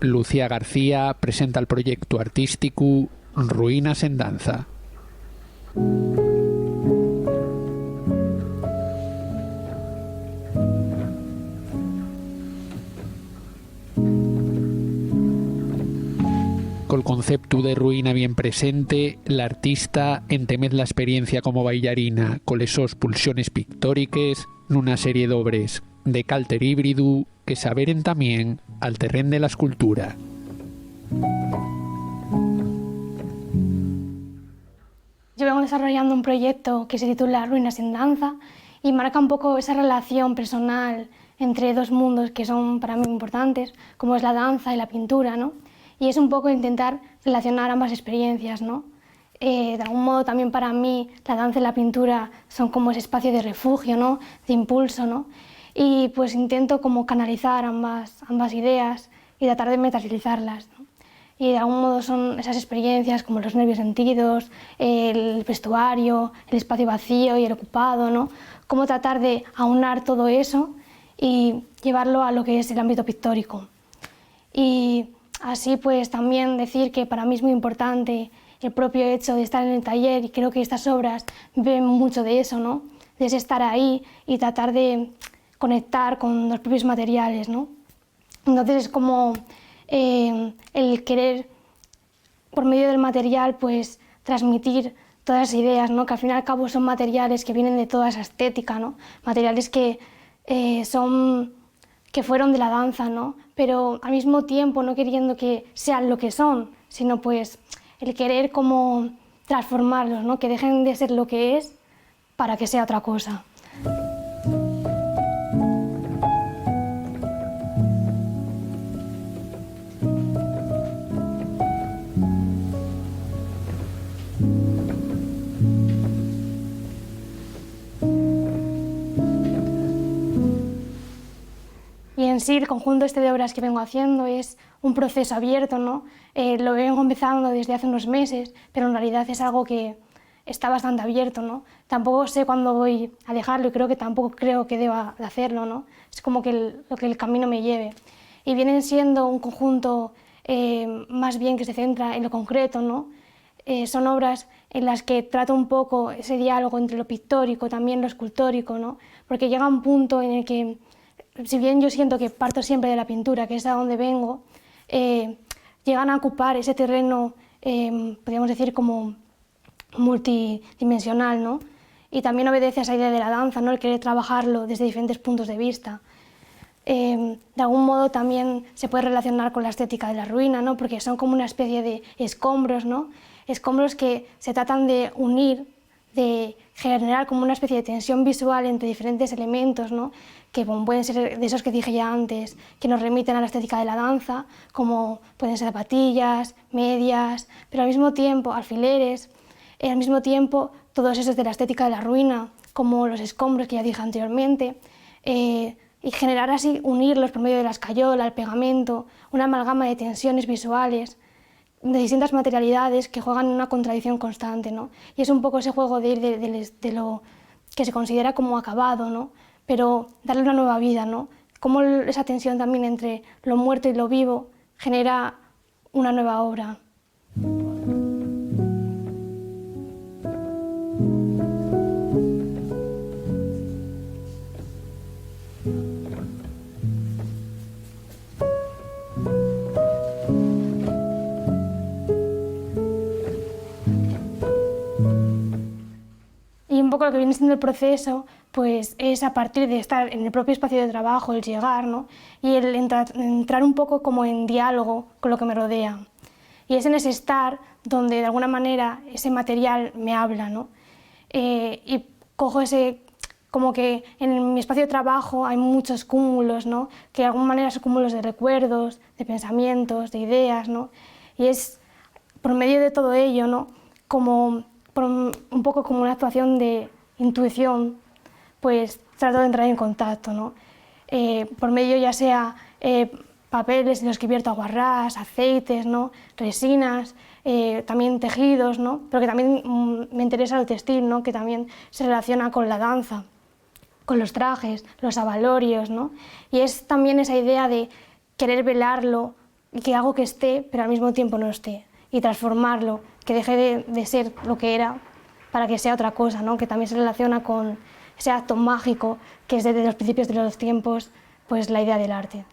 Lucía García presenta el proyecto artístico Ruinas en Danza. Col concepto de ruïna bien presente, l'artista entemet l'experiència com a bailarina con les sos pulsiones pictòriques nuna serie d'obres de càlter híbridu que s'aberen también al terreny de la escultura. Yo vengo desarrollando un proyecto que se titula Ruinas en Danza y marca un poco esa relación personal entre dos mundos que son para mí importantes, como es la danza y la pintura, ¿no? Y es un poco intentar relacionar ambas experiencias, ¿no? De algún modo también para mí la danza y la pintura son como ese espacio de refugio, ¿no? De impulso, ¿no? Y pues intento como canalizar ambas ideas y tratar de metabolizarlas, ¿no? Y de algún modo son esas experiencias como los nervios sentidos, el vestuario, el espacio vacío y el ocupado, ¿no? Cómo tratar de aunar todo eso y llevarlo a lo que es el ámbito pictórico. Y así pues también decir que para mí es muy importante el propio hecho de estar en el taller, y creo que estas obras ven mucho de eso, ¿no? De ese estar ahí y tratar de conectar con los propios materiales, ¿no? Entonces es como el querer por medio del material pues transmitir todas las ideas, ¿no? Que al fin y al cabo son materiales que vienen de toda esa estética, ¿no? Materiales que fueron de la danza, ¿no? Pero al mismo tiempo no queriendo que sean lo que son, sino pues el querer como transformarlos, ¿no? Que dejen de ser lo que es para que sea otra cosa. Y en sí el conjunto de obras que vengo haciendo es un proceso abierto, ¿no? Lo vengo empezando desde hace unos meses, pero en realidad es algo que está bastante abierto, ¿no? Tampoco sé cuándo voy a dejarlo y tampoco creo que deba de hacerlo, ¿no? Es como que lo que el camino me lleve. Y vienen siendo un conjunto más bien que se centra en lo concreto, ¿no? Son obras en las que trato un poco ese diálogo entre lo pictórico, también lo escultórico, ¿no? Porque llega un punto en el que, si bien yo siento que parto siempre de la pintura, que es a donde vengo, llegan a ocupar ese terreno, podríamos decir, como multidimensional, ¿no? Y también obedece a esa idea de la danza, ¿no? El querer trabajarlo desde diferentes puntos de vista. De algún modo también se puede relacionar con la estética de la ruina, ¿no? Porque son como una especie de escombros, ¿no? Escombros que se tratan de unir, de generar como una especie de tensión visual entre diferentes elementos, ¿no? Que pueden ser de esos que dije ya antes, que nos remiten a la estética de la danza, como pueden ser zapatillas, medias, pero al mismo tiempo alfileres, al mismo tiempo todos esos de la estética de la ruina, como los escombros que ya dije anteriormente, y generar así, unirlos por medio de la escayola, el pegamento, una amalgama de tensiones visuales, de distintas materialidades que juegan en una contradicción constante, ¿no? Y es un poco ese juego de ir de lo que se considera como acabado, ¿no? Pero darle una nueva vida, ¿no? Cómo esa tensión también entre lo muerto y lo vivo genera una nueva obra. Y un poco lo que viene siendo el proceso, pues es a partir de estar en el propio espacio de trabajo, el llegar, ¿no? Y el entrar un poco como en diálogo con lo que me rodea. Y es en ese estar donde de alguna manera ese material me habla, ¿no? Y cojo ese, como que en mi espacio de trabajo hay muchos cúmulos, ¿no? Que de alguna manera son cúmulos de recuerdos, de pensamientos, de ideas, ¿no? Y es por medio de todo ello, ¿no? Como un poco como una actuación de intuición, pues trato de entrar en contacto, ¿no? Por medio ya sea papeles en los que vierto aguarrás, aceites, ¿no? Resinas, también tejidos, ¿no? Pero que también me interesa el textil, ¿no? Que también se relaciona con la danza, con los trajes, los abalorios, ¿no? Y es también esa idea de querer velarlo que hago que esté, pero al mismo tiempo no esté, y transformarlo, que deje de ser lo que era para que sea otra cosa, ¿no? Que también se relaciona con ese acto mágico que es desde los principios de los tiempos, pues la idea del arte.